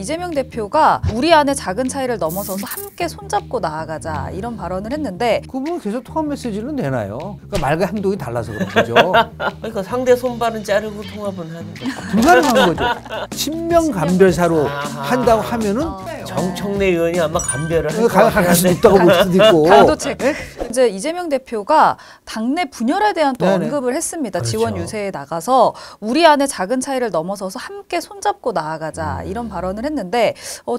이재명 대표가 우리 안의 작은 차이를 넘어서서 함께 손잡고 나아가자 이런 발언을 했는데 그분은 계속 통합 메시지는 내나요? 그러니까 말과 행동이 달라서 그런 거죠. 그러니까 상대 손발은 자르고 통합은 하는 거죠. 불가능한 거죠. 친명 감별사로 한다고 하면은 정청래 의원이 아마 감별을 갈 수도 있다고 볼 수도 있고. 당도 체크. 이제 이재명 대표가 당내 분열에 대한 또 네네. 언급을 했습니다. 그렇죠. 지원 유세에 나가서 우리 안의 작은 차이를 넘어서서 함께 손잡고 나아가자 이런 발언을 했는데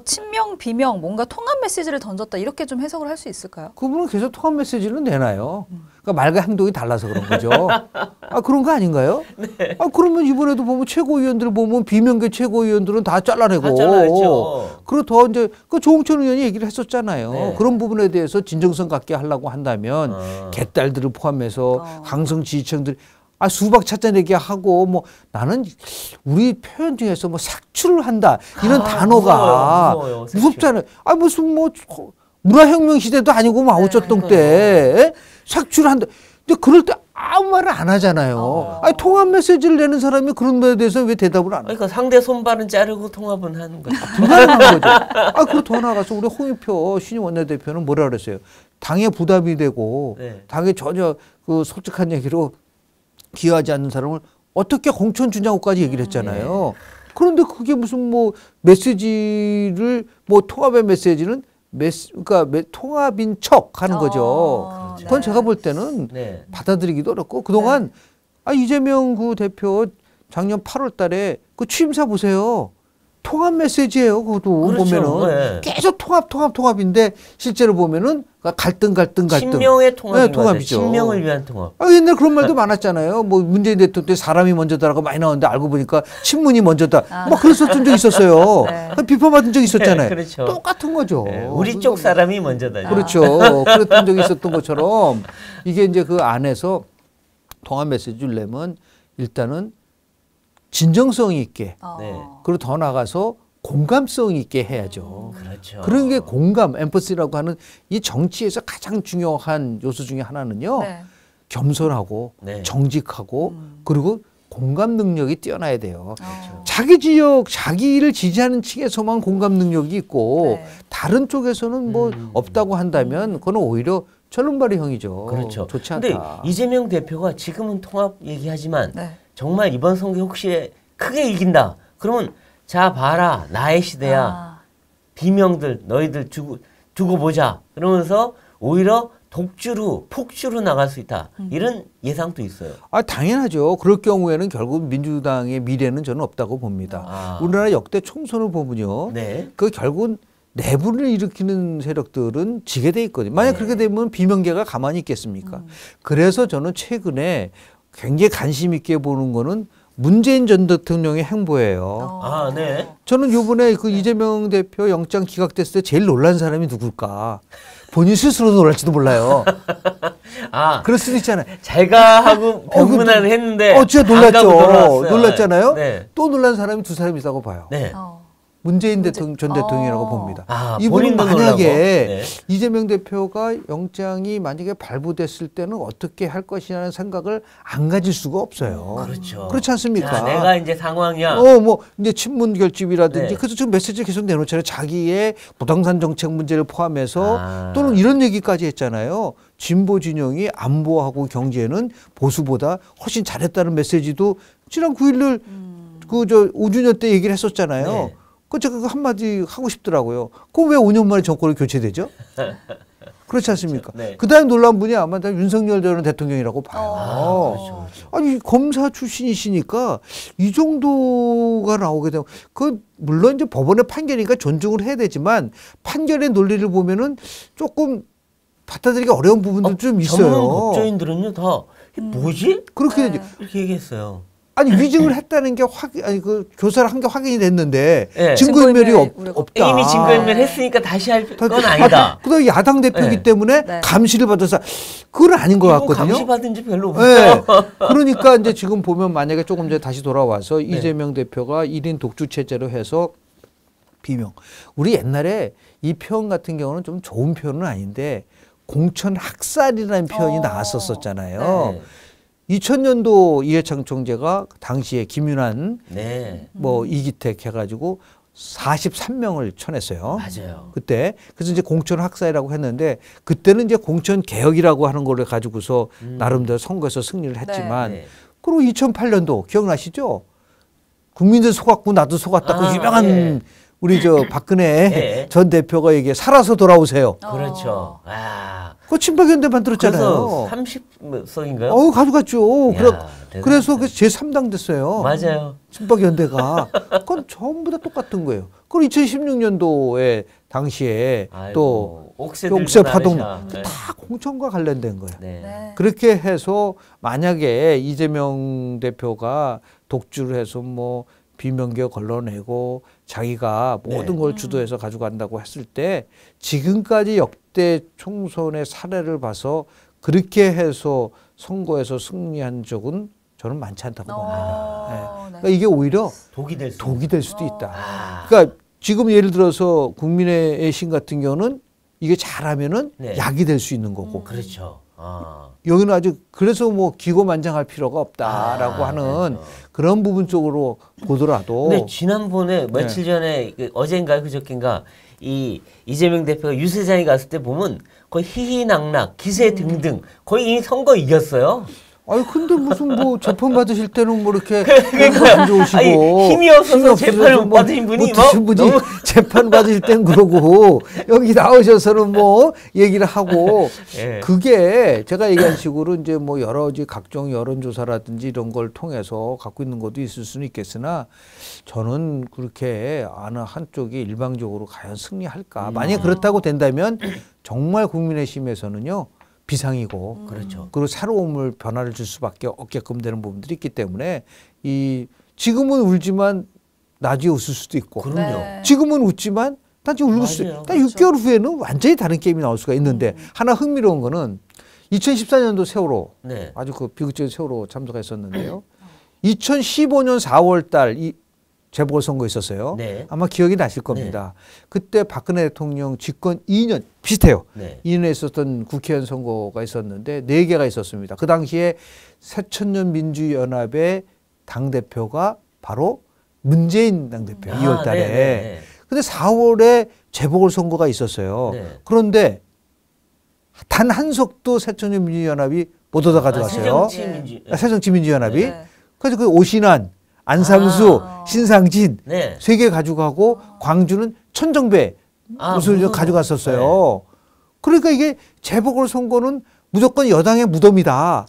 친명 비명 뭔가 통합 메시지를 던졌다 이렇게 좀 해석을 할 수 있을까요? 그분은 계속 통합 메시지는 내나요? 그러니까 말과 행동이 달라서 그런 거죠. 그런 거 아닌가요? 네. 그러면 이번에도 보면 최고위원들 보면 비명계 최고위원들은 다 잘라내고. 다 잘라냈죠. 그리고 더 이제 그 조홍천 의원이 얘기를 했었잖아요. 네. 그런 부분에 대해서 진정성 갖게 하려고 한다면 개딸들을 포함해서 강성 지지층들 수박 찾아내게 하고 뭐 나는 우리 표현 중에서 뭐 삭출을 한다 이런 단어가 무서워요, 무섭잖아요. 무슨 뭐 문화혁명 시대도 아니고 마오쩌둥 때 삭출한다. 근데 그럴 때 아무 말을 안 하잖아요. 통합 메시지를 내는 사람이 그런 거에 대해서 왜 대답을 안 해요? 그러니까 상대 손발은 자르고 통합은 하는 거죠. 불가능한 거죠. 그리고 더 나가서 우리 홍익표 신임 원내대표는 뭐라 그랬어요? 당에 부담이 되고 당에 전혀 그 솔직한 얘기로 기여하지 않는 사람을 어떻게 공천 주냐고까지 얘기를 했잖아요. 그런데 그게 무슨 뭐 메시지를 뭐 통합의 메시지는 그러니까 통합인 척 하는 거죠. 그건 제가 볼 때는 받아들이기도 어렵고 그동안 이재명 그 대표 작년 8월 달에 그 취임사 보세요. 통합 메시지예요. 그것도 그렇죠. 보면은 계속 통합인데 실제로 보면은 갈등. 친명의 통합인 통합이죠. 친명을 위한 통합. 옛날 그런 말도 많았잖아요. 뭐 문재인 대통령 때 사람이 먼저다라고 많이 나오는데 알고 보니까 친문이 먼저다. 막 그랬었던 적 있었어요. 비판받은 적 있었잖아요. 그렇죠. 똑같은 거죠. 우리 쪽 사람이 먼저다. 그렇죠. 그랬던 적이 있었던 것처럼 이게 이제 그 안에서 통합 메시지를 내면 일단은 진정성 있게 그리고 더 나가서 공감성 있게 해야죠. 그렇죠. 그런 게 공감, 엠퍼시라고 하는 이 정치에서 가장 중요한 요소 중에 하나는요. 겸손하고 정직하고 그리고 공감 능력이 뛰어나야 돼요. 자기 지역, 자기를 지지하는 층에서만 공감 능력이 있고 다른 쪽에서는 뭐 없다고 한다면 그건 오히려 철름발이형이죠. 그렇죠. 좋지 않다. 근데 이재명 대표가 지금은 통합 얘기하지만 정말 이번 선거 혹시 크게 이긴다. 그러면 자 봐라 나의 시대야. 비명들 너희들 두고 보자. 그러면서 오히려 독주로 폭주로 나갈 수 있다. 이런 예상도 있어요. 당연하죠. 그럴 경우에는 결국 민주당의 미래는 저는 없다고 봅니다. 우리나라 역대 총선을 보면요. 그 결국은 내분을 일으키는 세력들은 지게 돼 있거든요. 만약 그렇게 되면 비명계가 가만히 있겠습니까? 그래서 저는 최근에 굉장히 관심 있게 보는 거는 문재인 전 대통령의 행보예요. 저는 이번에 그 이재명 대표 영장 기각됐을 때 제일 놀란 사람이 누굴까? 본인 스스로 놀랄지도 몰라요. 그럴 수도 있잖아요. 제가 하고 병문안을 했는데 진짜 놀랐죠. 놀랐잖아요. 또 놀란 사람이 두 사람이 있다고 봐요. 문재인 전 대통령이라고 봅니다. 이분은 만약에 이재명 대표가 영장이 만약에 발부됐을 때는 어떻게 할 것이라는 생각을 안 가질 수가 없어요. 그렇죠. 그렇지 않습니까? 내가 이제 상황이야. 뭐 이제 친문 결집이라든지 그래서 지금 메시지 계속 내놓잖아요. 자기의 부동산 정책 문제를 포함해서 또는 이런 얘기까지 했잖아요. 진보 진영이 안보하고 경제는 보수보다 훨씬 잘했다는 메시지도 지난 9일날 그 5주년 때 얘기를 했었잖아요. 제가 그 한마디 하고 싶더라고요. 그럼 왜 5년 만에 정권이 교체되죠? 그렇지 않습니까? 그 다음에 놀라운 분이 아마 윤석열 전 대통령이라고 봐요. 아니 검사 출신이시니까 이 정도가 나오게 되면 물론 이제 법원의 판결이니까 존중을 해야 되지만 판결의 논리를 보면은 조금 받아들이기 어려운 부분도 좀 있어요. 전문 법조인들은요 다 뭐지? 그렇게 이렇게 얘기했어요. 위증을 했다는 게 그 교사를 한 게 확인이 됐는데 증거인멸이 없다. 이미 증거인멸 했으니까 다시 할 건 아니다. 그다음에 야당 대표이기 때문에 감시를 받아서 그건 아닌 것 같거든요. 감시 받은 지 별로 없어요. 그러니까 이제 지금 보면 만약에 조금 전에 다시 돌아와서 이재명 대표가 1인 독주 체제로 해서 비명. 우리 옛날에 이 표현 같은 경우는 좀 좋은 표현은 아닌데 공천 학살이라는 표현이 나왔었잖아요. 2000년도 이해창 총재가 당시에 김윤환 뭐 이기택 해가지고 43명을 쳐냈어요. 맞아요. 그때. 그래서 이제 공천 학사이라고 했는데 그때는 이제 공천 개혁이라고 하는 거를 가지고서 나름대로 선거에서 승리를 했지만 네. 그리고 2008년도 기억나시죠? 국민들 속았고 나도 속았다고 유명한 예. 우리 저 박근혜 예. 전 대표가 얘기해 살아서 돌아오세요. 그렇죠. 그 친박연대 만들었잖아요. 그래서 30석인가요? 가져갔죠. 그래서 그 제3당 됐어요. 맞아요. 친박연대가. 그건 전부 다 똑같은 거예요. 그리고 2016년도에 당시에 또 옥새 파동 네. 다 공천과 관련된 거예요. 네. 그렇게 해서 만약에 이재명 대표가 독주를 해서 뭐 비명계 걸러내고 자기가 모든 걸 주도해서 가져간다고 했을 때 지금까지 역대 총선의 사례를 봐서 그렇게 해서 선거에서 승리한 적은 저는 많지 않다고 봅니다. 네. 그러니까 이게 오히려 독이 될 수도 있다. 그러니까 지금 예를 들어서 국민의힘 같은 경우는 이게 잘하면은 약이 될 수 있는 거고. 그렇죠. 여기는 아주 그래서 뭐 기고만장할 필요가 없다라고 하는 그런 부분 쪽으로 보더라도. 근데 지난번에 며칠 전에 어젠가 그저께인가 이재명 대표가 유세장에 갔을 때 보면 거의 희희낙낙 기세 등등 거의 이미 선거 이겼어요. 아니 근데 무슨 뭐 재판 받으실 때는 뭐 이렇게 안 좋으시고 아니, 힘이 없어서 재판을 못 받으신 분이 드신 분이 너무 재판 받으실 땐 그러고 여기 나오셔서는 뭐 얘기를 하고 그게 제가 얘기한 식으로 이제 뭐 여러 가지 각종 여론조사라든지 이런 걸 통해서 갖고 있는 것도 있을 수는 있겠으나 저는 그렇게 어느 한쪽이 일방적으로 과연 승리할까 만약에 그렇다고 된다면 정말 국민의힘에서는요 비상이고 그렇죠. 그리고 새로움을 변화를 줄 수밖에 없게끔 되는 부분들이 있기 때문에 지금은 울지만 나중에 웃을 수도 있고 그럼요. 지금은 웃지만 나중에 울을 수도 있고 6개월 후에는 완전히 다른 게임이 나올 수가 있는데 하나 흥미로운 거는 2014년도 세월호 아주 그 비극적인 세월호 참사했었는데요. 2015년 4월 달 재보궐선거 있었어요. 아마 기억이 나실 겁니다. 그때 박근혜 대통령 집권 2년 비슷해요. 2년에 있었던 국회의원 선거가 있었는데 4개가 있었습니다. 그 당시에 새천년 민주연합의 당대표가 바로 문재인 당대표 2월 달에. 근데 4월에 재보궐선거가 있었어요. 그런데 단 한 석도 새천년 민주연합이 못 얻어 가져갔어요. 새정치민주연합이. 그래서 그 오신환 안상수, 신상진 세 개 가져가고 광주는 천정배 무슨 가져갔었어요. 그러니까 이게 재보궐선거는 무조건 여당의 무덤이다.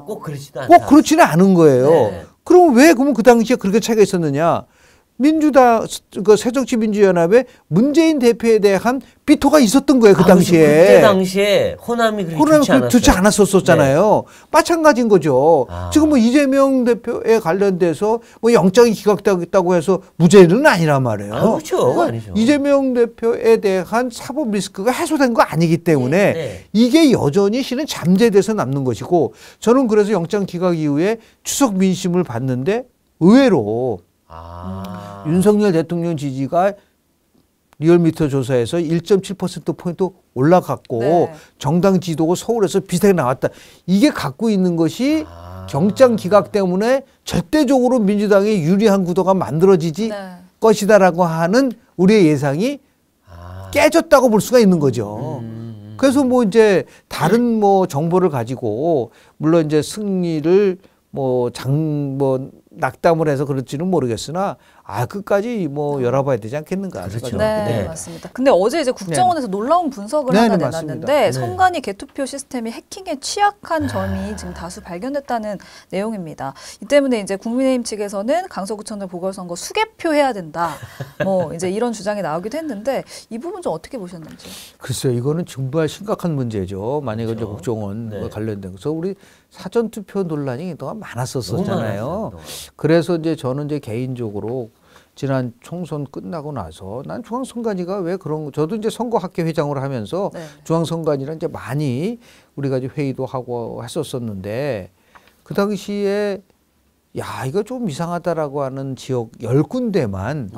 꼭 그렇지도 않다. 꼭 그렇지는 않은 거예요. 그럼 왜 그러면 그 당시에 그렇게 차이가 있었느냐? 민주당 그 새정치민주연합에 문재인 대표에 대한 비토가 있었던 거예요. 그 당시에. 그때 당시에 호남이 그렇게 좋지 않았었잖아요. 마찬가지인 거죠. 지금 뭐 이재명 대표에 관련돼서 뭐 영장이 기각되겠다고 해서 무죄는 아니란 말이에요. 그렇죠. 아니죠. 이재명 대표에 대한 사법 리스크가 해소된 거 아니기 때문에 이게 여전히 실은 잠재돼서 남는 것이고 저는 그래서 영장 기각 이후에 추석 민심을 봤는데 의외로 윤석열 대통령 지지가 리얼미터 조사에서 1.7%포인트 올라갔고 정당 지도가 서울에서 비슷하게 나왔다. 이게 갖고 있는 것이 경장 기각 때문에 절대적으로 민주당에 유리한 구도가 만들어지지 것이다라고 하는 우리의 예상이 깨졌다고 볼 수가 있는 거죠. 그래서 뭐 이제 다른 뭐 정보를 가지고 물론 이제 승리를 뭐 낙담을 해서 그럴지는 모르겠으나 끝까지 뭐 열어봐야 되지 않겠는가. 그렇죠. 맞습니다. 근데 어제 이제 국정원에서 놀라운 분석을 하나 내놨는데 선관위 개투표 시스템이 해킹에 취약한 점이 지금 다수 발견됐다는 내용입니다. 이 때문에 이제 국민의힘 측에서는 강서구청장 보궐선거 수개표 해야 된다. 뭐 이제 이런 주장이 나오기도 했는데 이 부분 좀 어떻게 보셨는지. 글쎄요, 이거는 정말 심각한 문제죠. 만약에 이제 국정원 관련된 그래서 우리 사전 투표 논란이 그동안 많았었잖아요. 그래서 이제 저는 이제 개인적으로 지난 총선 끝나고 나서 난 중앙선관위가 왜 그런 거 저도 이제 선거학회 회장으로 하면서 중앙선관위랑 이제 많이 우리가 이제 회의도 하고 했었었는데 그 당시에 이거 좀 이상하다라고 하는 지역 10군데만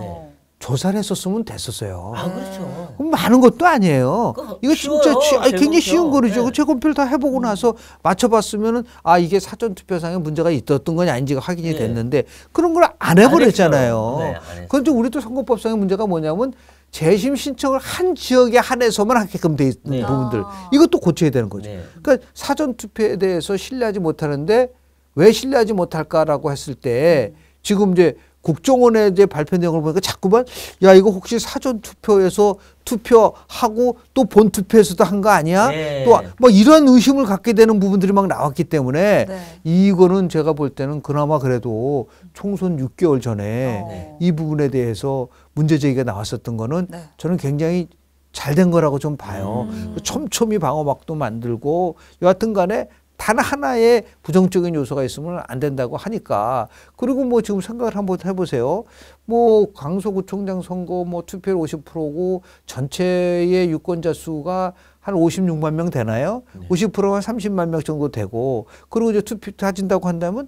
조사를 했었으면 됐었어요. 아, 그렇죠. 그럼 많은 것도 아니에요. 이거 진짜 굉장히 쉬운 거리죠. 네. 재검표를 다 해보고 나서 맞춰봤으면은 이게 사전투표상에 문제가 있었던 건지 아닌지가 확인이 됐는데 그런 걸 안 해버렸잖아요. 네, 그건 좀 우리도 선거법상의 문제가 뭐냐면 재심 신청을 한 지역에 한해서만 하게끔 돼 있는 부분들 이것도 고쳐야 되는 거죠. 그러니까 사전투표에 대해서 신뢰하지 못하는데 왜 신뢰하지 못할까라고 했을 때 지금 이제 국정원의 이제 발표 내용을 보니까 자꾸만 야 이거 혹시 사전 투표에서 투표하고 또 본 투표에서도 한 거 아니야? 네. 또 뭐 이런 의심을 갖게 되는 부분들이 막 나왔기 때문에 네. 이거는 제가 볼 때는 그나마 그래도 총선 6개월 전에 이 부분에 대해서 문제 제기가 나왔었던 거는 저는 굉장히 잘 된 거라고 좀 봐요. 촘촘히 방어막도 만들고 여하튼 간에 단 하나의 부정적인 요소가 있으면 안 된다고 하니까 그리고 뭐 지금 생각을 한번 해보세요. 뭐 강서구청장 선거 뭐 투표율 50%고 전체의 유권자 수가 한 56만 명 되나요? 50%가 한 30만 명 정도 되고 그리고 이제 투표 따진다고 한다면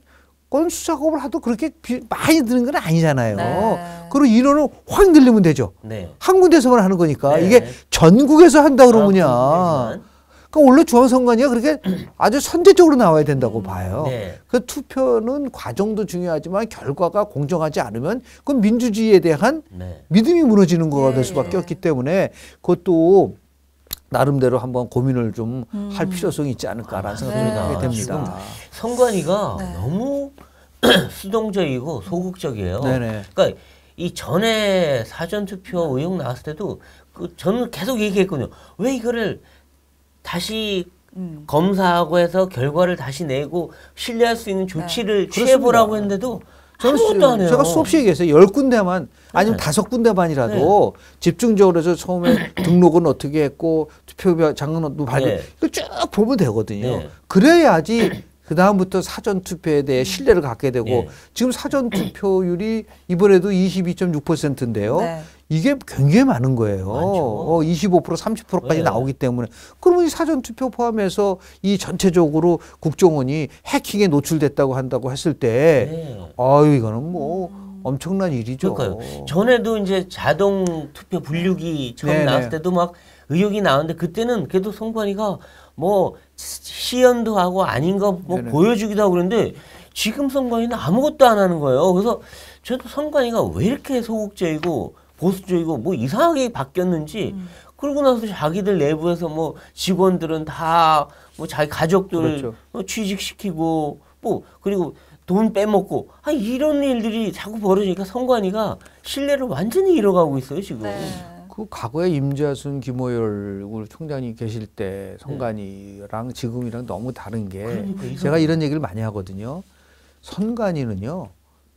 건수 작업을 하도 그렇게 많이 드는 건 아니잖아요. 그리고 인원을 확 늘리면 되죠. 한 군데서만 하는 거니까 이게 전국에서 한다 그러면요. 그러니까 원래 중앙선관위가 그렇게 아주 선제적으로 나와야 된다고 봐요. 그 투표는 과정도 중요하지만 결과가 공정하지 않으면 그건 민주주의에 대한 믿음이 무너지는 거가 될 수밖에 없기 때문에 그것도 나름대로 한번 고민을 좀 할 필요성이 있지 않을까라는 생각이 됩니다. 지금 선관위가 너무 수동적이고 소극적이에요. 그러니까 이 전에 사전투표 의혹 나왔을 때도 저는 계속 얘기했거든요. 왜 이거를 다시 검사하고 해서 결과를 다시 내고 신뢰할 수 있는 조치를 취해보라고 했는데도 아무것도 안 해요. 제가 수없이 얘기했어요. 10군데만 아니면 5군데만이라도 집중적으로 해서 처음에 등록은 어떻게 했고 투표장은 발급 이거 쭉 보면 되거든요. 그래야지 그다음부터 사전투표에 대해 신뢰를 갖게 되고 지금 사전투표율이 이번에도 22.6%인데요. 이게 굉장히 많은 거예요. 25% 30%까지 나오기 때문에 그러면 이 사전투표 포함해서 이 전체적으로 국정원이 해킹에 노출됐다고 한다고 했을 때 이거는 뭐 엄청난 일이죠. 그러니까요. 전에도 이제 자동 투표 분류기 처음 나왔을 때도 막 의혹이 나왔는데 그때는 그래도 선관위가 뭐 시연도 하고 아닌 거 뭐 보여주기도 하고 그랬는데 지금 선관위는 아무것도 안 하는 거예요. 그래서 저도 선관위가 왜 이렇게 소극적이고 보수적이고 뭐 이상하게 바뀌었는지 그러고 나서 자기들 내부에서 뭐 직원들은 다 뭐 자기 가족들 뭐 취직시키고 뭐 그리고 돈 빼먹고 이런 일들이 자꾸 벌어지니까 선관위가 신뢰를 완전히 잃어가고 있어요 지금. 그 과거에 임자순, 김호열 총장이 계실 때 선관위랑 지금이랑 너무 다른 게 제가 이런 얘기를 많이 하거든요. 선관위는요.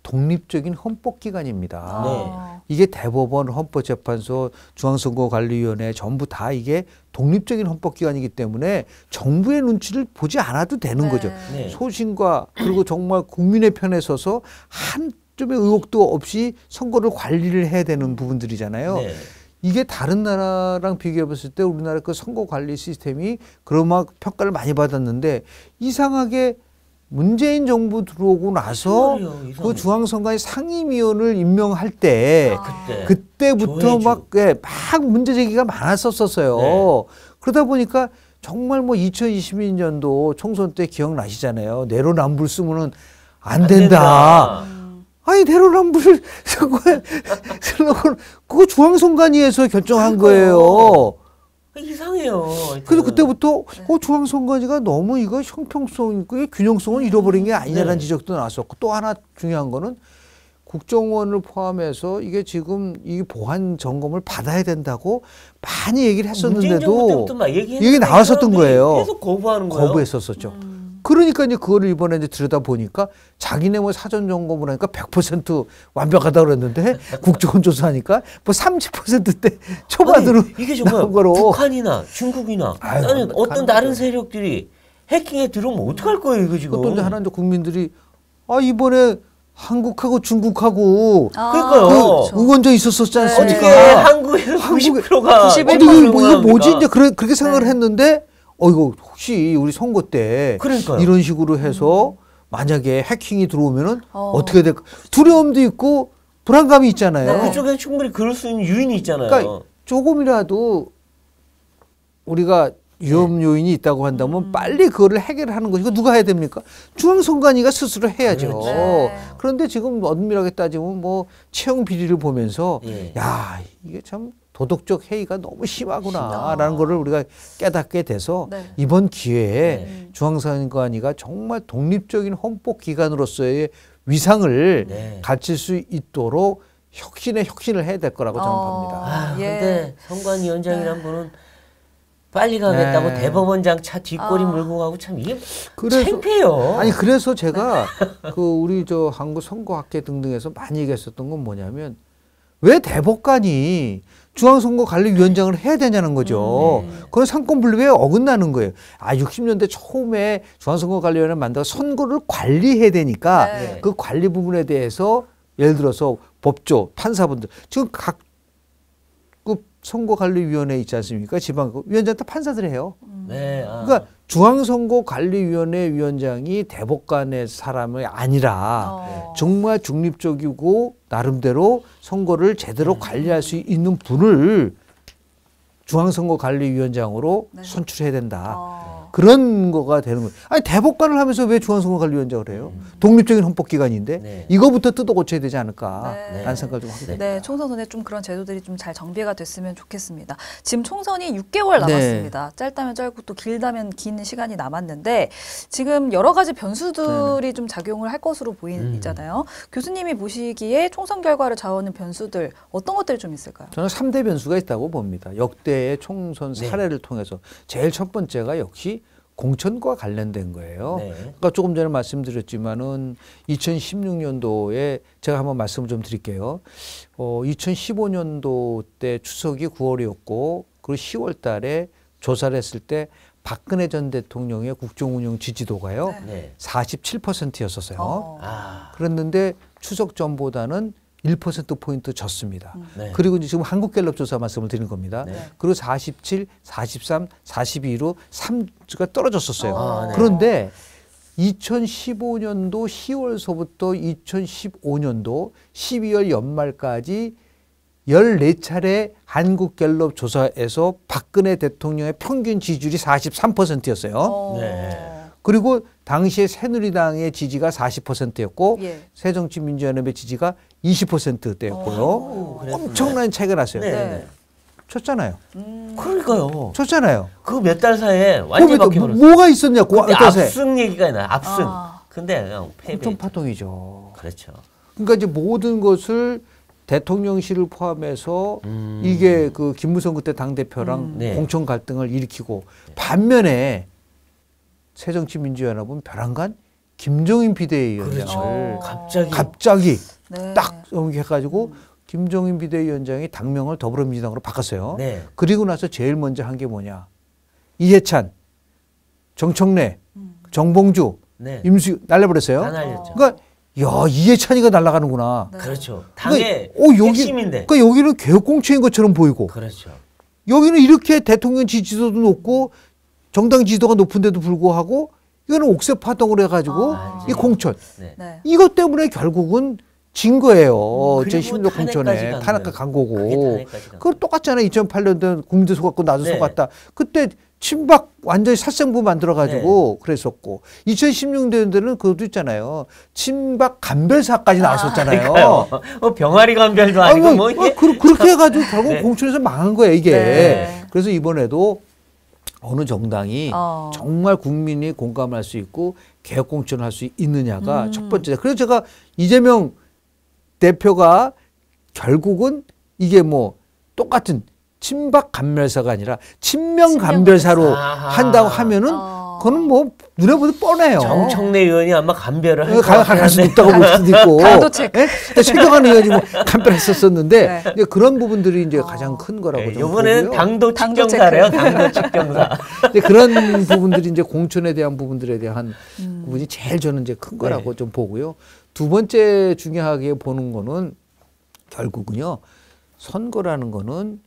독립적인 헌법기관입니다. 이게 대법원, 헌법재판소, 중앙선거관리위원회 전부 다 이게 독립적인 헌법기관이기 때문에 정부의 눈치를 보지 않아도 되는 거죠. 소신과 그리고 정말 국민의 편에 서서 한 점의 의혹도 없이 선거를 관리를 해야 되는 부분들이잖아요. 이게 다른 나라랑 비교해 봤을 때 우리나라 그 선거 관리 시스템이 그런 평가를 많이 받았는데 이상하게 문재인 정부 들어오고 나서 그 중앙선관위 상임위원을 임명할 때 그때부터 막 문제 제기가 많았었어요. 그러다 보니까 정말 뭐 2022년도 총선 때 기억나시잖아요. 내로남불 쓰면은 안 된다. 내로남불을 그거 중앙선관위에서 결정한 거예요. 이상해요. 그래서 그때부터 중앙선관위가 너무 이거 형평성 있고 균형성을 잃어버린 게 아니냐라는 지적도 나왔었고 또 하나 중요한 거는 국정원을 포함해서 이게 지금 이 보안 점검을 받아야 된다고 많이 얘기를 했었는데도 얘기 나왔었던 거예요. 계속 거부하는 거예요. 거부했었었죠. 그러니까 이제 그거를 이번에 이제 들여다 보니까 자기네 뭐 사전 점검을 하니까 100% 완벽하다고 그랬는데 국정원 조사하니까 뭐 30%대 초반으로 이게 정말 북한이나 중국이나 아니 어떤 다른 세력들이 해킹에 들어오면 어떡할 거예요 이거 지금. 또 이제 하나 이제 국민들이 이번에 한국하고 중국하고 그러니까요. 그 의원정 있었었지 않습니까? 어떻게 한국에서 90%가 91%가 이게 뭐지 이제 그렇게 생각을 했는데 이거 혹시 우리 선거 때 이런 식으로 해서 만약에 해킹이 들어오면은 어떻게 될까? 두려움도 있고 불안감이 있잖아요. 그쪽에 충분히 그럴 수 있는 요인이 있잖아요. 그러니까 조금이라도 우리가 위험 요인이 있다고 한다면 빨리 그거를 해결하는 것이고 누가 해야 됩니까? 중앙선관위가 스스로 해야죠. 그렇죠. 그런데 지금 엄밀하게 따지면 뭐 채용 비리를 보면서 야 이게 참 도덕적 해이가 너무 심하구나라는 거를 우리가 깨닫게 돼서 이번 기회에 중앙선관위가 정말 독립적인 헌법기관으로서의 위상을 갖출 수 있도록 혁신을 해야 될 거라고 저는 봅니다. 근데 선관위원장이란 분은 빨리 가겠다고 대법원장 차 뒷꼬리 물고 가고 참 이게 창피해요. 아니 그래서 제가 그 우리 저 한국 선거학회 등등에서 많이 얘기했었던 건 뭐냐면 왜 대법관이 중앙선거관리위원장을 해야 되냐는 거죠. 그건 상권분립에 어긋나는 거예요. 60년대 처음에 중앙선거관리위원회를 만들어 선거를 관리해야 되니까 그 관리 부분에 대해서 예를 들어서 법조, 판사분들 지금 각급 선거관리위원회 있지 않습니까? 지방위원장 다 판사들 해요. 그러니까 중앙선거관리위원회 위원장이 대법관의 사람이 아니라 정말 중립적이고 나름대로 선거를 제대로 관리할 수 있는 분을 중앙선거관리위원장으로 선출해야 된다. 그런 거가 되는 거예요. 아니 대법관을 하면서 왜 중앙선거관리위원장을 해요? 독립적인 헌법기관인데 이거부터 뜯어 고쳐야 되지 않을까라는 생각을 좀 하게 됩니다. 총선 전에 좀 그런 제도들이 좀 잘 정비가 됐으면 좋겠습니다. 지금 총선이 6개월 남았습니다. 짧다면 짧고 또 길다면 긴 시간이 남았는데 지금 여러 가지 변수들이 좀 작용을 할 것으로 보이잖아요. 교수님이 보시기에 총선 결과를 좌우하는 변수들 어떤 것들이 좀 있을까요? 저는 3대 변수가 있다고 봅니다. 역대의 총선 사례를 통해서 제일 첫 번째가 역시 공천과 관련된 거예요. 그러니까 조금 전에 말씀드렸지만은 2016년도에 제가 한번 말씀을 좀 드릴게요. 2015년도 때 추석이 9월이었고 그리고 10월 달에 조사를 했을 때 박근혜 전 대통령의 국정운영 지지도가요. 47%였었어요. 그랬는데 추석 전보다는 1%포인트 졌습니다. 그리고 지금 한국갤럽 조사 말씀을 드리는 겁니다. 그리고 47, 43, 42로 3가 떨어졌었어요. 그런데 2015년도 10월서부터 2015년도 12월 연말까지 14차례 한국갤럽 조사에서 박근혜 대통령의 평균 지지율이 43%였어요. 그리고 당시에 새누리당의 지지가 40%였고 새정치민주연합의 지지가 20%대였고요. 엄청난 차이가 났어요. 쳤잖아요. 그러니까요. 쳤잖아요. 그 몇 달 사이에 완전히 바뀌어버렸어요. 뭐가 있었냐고. 압승 얘기가 나요. 압승. 근데 그냥 패배. 엄청 파동이죠. 그렇죠. 그러니까 이제 모든 것을 대통령실을 포함해서 이게 그 김무성 그때 당대표랑 공천 갈등을 일으키고 반면에 새정치민주연합은 벼랑간 김종인 비대위원장을 갑자기 딱 해가지고 김종인 비대위원장이 당명을 더불어민주당으로 바꿨어요. 그리고 나서 제일 먼저 한 게 뭐냐. 이해찬, 정청래, 정봉주, 임수희 날려버렸어요. 그러니까 야 이해찬이가 날아가는구나. 그렇죠. 당의 핵심인데. 그러니까 여기는 개혁공천인 것처럼 보이고. 그렇죠. 여기는 이렇게 대통령 지지도도 높고 정당 지지도가 높은데도 불구하고 이거는 옥새 파동을 해가지고 이 공천. 이것 때문에 결국은 진 거예요. 2016 공천에 탄핵까지 간 거고. 그거 똑같잖아요. 2008년도 국민도 속았고 나도 속았다. 그때 친박 완전히 살생부 만들어가지고 그랬었고 2016년도에는 그것도 있잖아요. 친박 간별사까지 나왔었잖아요. 병아리 간별도 아니고 뭐 이게. 그렇게 해가지고 결국 공천에서 망한 거예요. 이게. 그래서 이번에도 어느 정당이 정말 국민이 공감할 수 있고 개혁 공천을 할 수 있느냐가 첫 번째. 그래서 제가 이재명 대표가 결국은 이게 뭐 똑같은 친박 간별사가 아니라 친명 간별사로 한다고 하면은 그거는 뭐 눈에 보도 뻔해요. 정청래 의원이 아마 간별을 할 수도 있다고 볼 수도 있고. 강도책. 최경환 의원이 뭐 간별했었었는데 이제 그런 부분들이 이제 가장 큰 거라고 좀 이번에는 당도 측정사래요. 당도 측정사. 그런 부분들이 이제 공천에 대한 부분들에 대한 부분이 제일 저는 이제 큰 거라고 좀 보고요. 두 번째 중요하게 보는 거는 결국은요. 선거라는 거는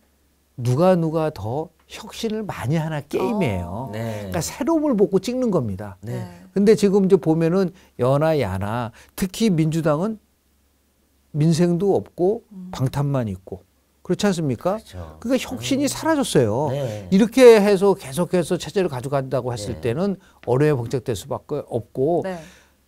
누가 더 혁신을 많이 하나 게임이에요. 그러니까 새로움을 보고 찍는 겁니다. 근데 지금 이제 보면은 여나 야나 특히 민주당은 민생도 없고 방탄만 있고 그렇지 않습니까? 그렇죠. 그러니까 혁신이 사라졌어요. 네. 이렇게 해서 계속해서 체제를 가져간다고 했을 네. 때는 어려워 복잡될 수밖에 없고 네.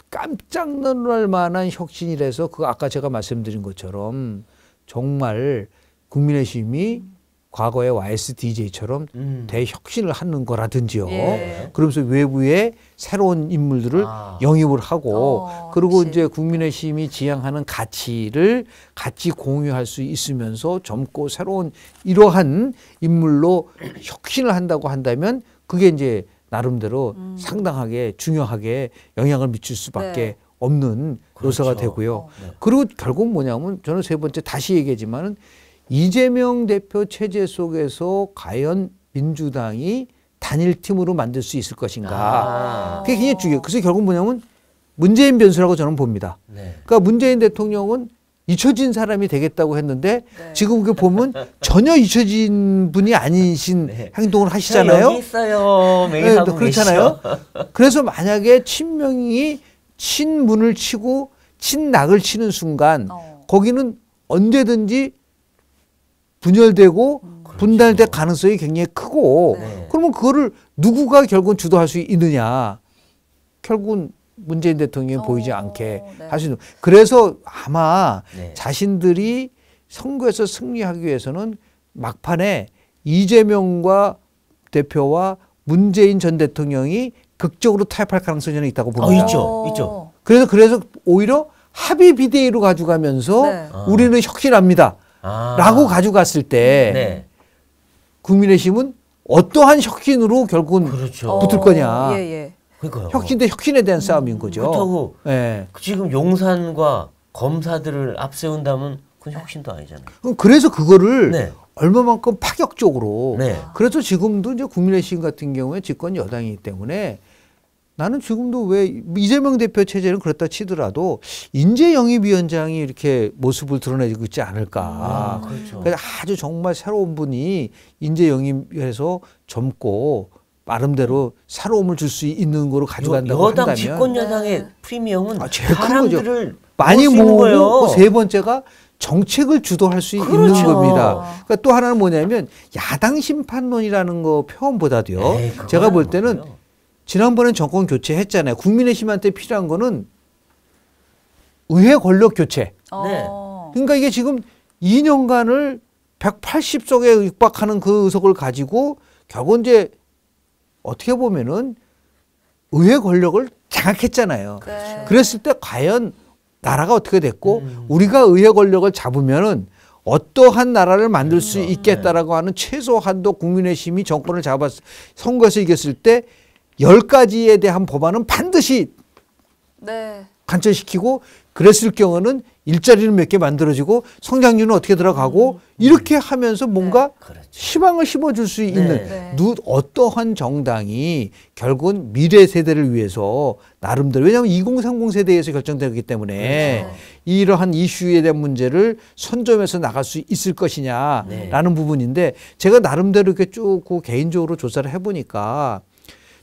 깜짝 놀랄 만한 혁신이라서 그 아까 제가 말씀드린 것처럼 정말 국민의힘이 과거의 YSDJ처럼 대혁신을 하는 거라든지요. 예. 그러면서 외부에 새로운 인물들을 영입을 하고 그리고 그치. 이제 국민의힘이 지향하는 가치를 같이 공유할 수 있으면서 젊고 새로운 이러한 인물로 혁신을 한다고 한다면 그게 이제 나름대로 상당하게 중요하게 영향을 미칠 수밖에 네. 없는 요소가 그렇죠. 되고요. 네. 그리고 결국 뭐냐면 저는 세 번째 다시 얘기하지만은 이재명 대표 체제 속에서 과연 민주당이 단일팀으로 만들 수 있을 것인가. 그게 굉장히 중요해요. 그래서 결국 뭐냐면 문재인 변수라고 저는 봅니다. 네. 그러니까 문재인 대통령은 잊혀진 사람이 되겠다고 했는데 네. 지금 그 보면 전혀 잊혀진 분이 아니신 네. 행동을 하시잖아요. 여기 있어요. 매일 네, 하고 그렇잖아요. 계시죠. 그래서 만약에 친명이 친문을 치고 친낙을 치는 순간 거기는 언제든지 분열되고 분단될 가능성이 굉장히 크고 네. 그러면 그거를 누구가 결국은 주도할 수 있느냐. 결국은 문재인 대통령이 보이지 않게 네. 할 수 있는. 그래서 아마 네. 자신들이 선거에서 승리하기 위해서는 막판에 이재명과 대표와 문재인 전 대통령이 극적으로 타협할 가능성이 저는 있다고 봅니다. 있죠. 그래서 오히려 합의 비대위로 가져가면서 네. 우리는 혁신합니다. 라고 가져갔을 때 네. 국민의힘은 어떠한 혁신으로 결국은 그렇죠. 붙을 거냐. 예. 그러니까요. 혁신 대 혁신에 대한 싸움인 거죠. 그렇다고 예. 지금 용산과 검사들을 앞세운다면 그건 혁신도 아니잖아요. 그래서 그거를 네. 얼마만큼 파격적으로. 네. 그래서 지금도 이제 국민의힘 같은 경우에 집권 여당이기 때문에 나는 지금도 왜 이재명 대표 체제는 그렇다 치더라도 인재영입위원장이 이렇게 모습을 드러내고 있지 않을까. 그렇죠. 그래서 아주 정말 새로운 분이 인재영입해서 젊고 나름대로 새로움을 줄 수 있는 거로 가져간다고 여당 한다면 집권 여당의 프리미엄은 제일 큰 거죠. 사람들을 많이 모을 수 있는 모으고 거예요. 그 세 번째가 정책을 주도할 수 있는 그렇죠. 겁니다. 그러니까 또 하나는 뭐냐면 야당 심판론이라는 거 표현보다도요. 에이, 그건 제가 볼 안 때는 먹고요. 지난번에 정권 교체했잖아요. 국민의힘한테 필요한 거는 의회 권력 교체. 네. 그러니까 이게 지금 2년간을 180석에 육박하는 그 의석을 가지고 결국 이제 어떻게 보면은 의회 권력을 장악했잖아요. 네. 그랬을 때 과연 나라가 어떻게 됐고 우리가 의회 권력을 잡으면은 어떠한 나라를 만들 수 있겠다라고 하는 최소한도 국민의힘이 정권을 선거에서 이겼을 때 10가지에 대한 법안은 반드시 네. 관철시키고 그랬을 경우는 일자리는 몇 개 만들어지고 성장률은 어떻게 들어가고 이렇게 하면서 뭔가 그렇죠. 희망을 심어줄 수 있는 네. 어떠한 정당이 결국은 미래 세대를 위해서 나름대로 왜냐하면 2030 세대에서 결정되기 때문에 그렇죠. 이러한 이슈에 대한 문제를 선점해서 나갈 수 있을 것이냐라는 네. 부분인데 제가 나름대로 이렇게 쭉 개인적으로 조사를 해보니까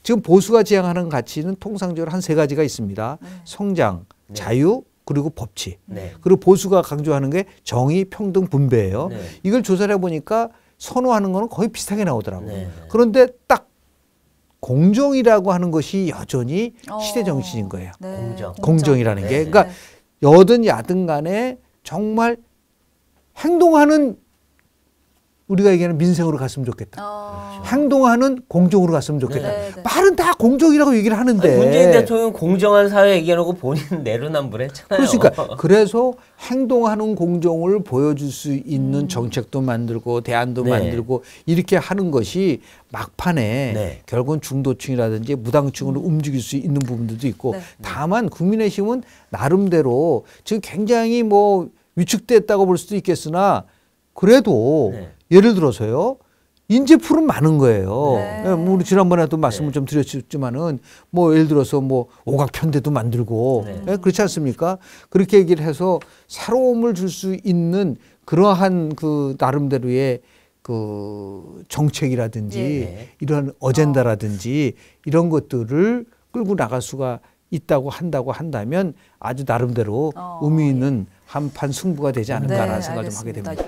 지금 보수가 지향하는 가치는 통상적으로 한 3가지가 있습니다. 성장, 자유, 그리고 법치. 네. 그리고 보수가 강조하는 게 정의, 평등, 분배예요. 네. 이걸 조사를 해보니까 선호하는 거는 거의 비슷하게 나오더라고요. 네. 그런데 딱 공정이라고 하는 것이 여전히 시대 정신인 거예요. 네. 공정이라는 게. 네. 그러니까 여든 야든 간에 정말 행동하는 우리가 얘기하는 민생으로 갔으면 좋겠다. 행동하는 공정으로 갔으면 좋겠다. 네, 네. 말은 다 공정이라고 얘기를 하는데. 아니, 문재인 대통령 공정한 사회 얘기하고 본인은 내로남불했잖아요. 그러니까 그래서 행동하는 공정을 보여줄 수 있는 정책도 만들고 대안도 네. 만들고 이렇게 하는 것이 막판에 네. 결국은 중도층이라든지 무당층으로 움직일 수 있는 부분들도 있고 네. 다만 국민의힘은 나름대로 지금 굉장히 뭐 위축됐다고 볼 수도 있겠으나 그래도 네. 예를 들어서요. 인재풀은 많은 거예요. 네. 예, 뭐 우리 지난번에도 말씀을 좀 드렸지만은 뭐 예를 들어서 뭐 오각편대도 만들고 네. 예, 그렇지 않습니까? 그렇게 얘기를 해서 새로움을 줄 수 있는 그러한 그 나름대로의 그 정책이라든지 네. 이런 어젠다라든지 이런 것들을 끌고 나갈 수가 있다고 한다면 아주 나름대로 의미 있는 한판 승부가 되지 않을까라는 생각을 좀 하게 됩니다.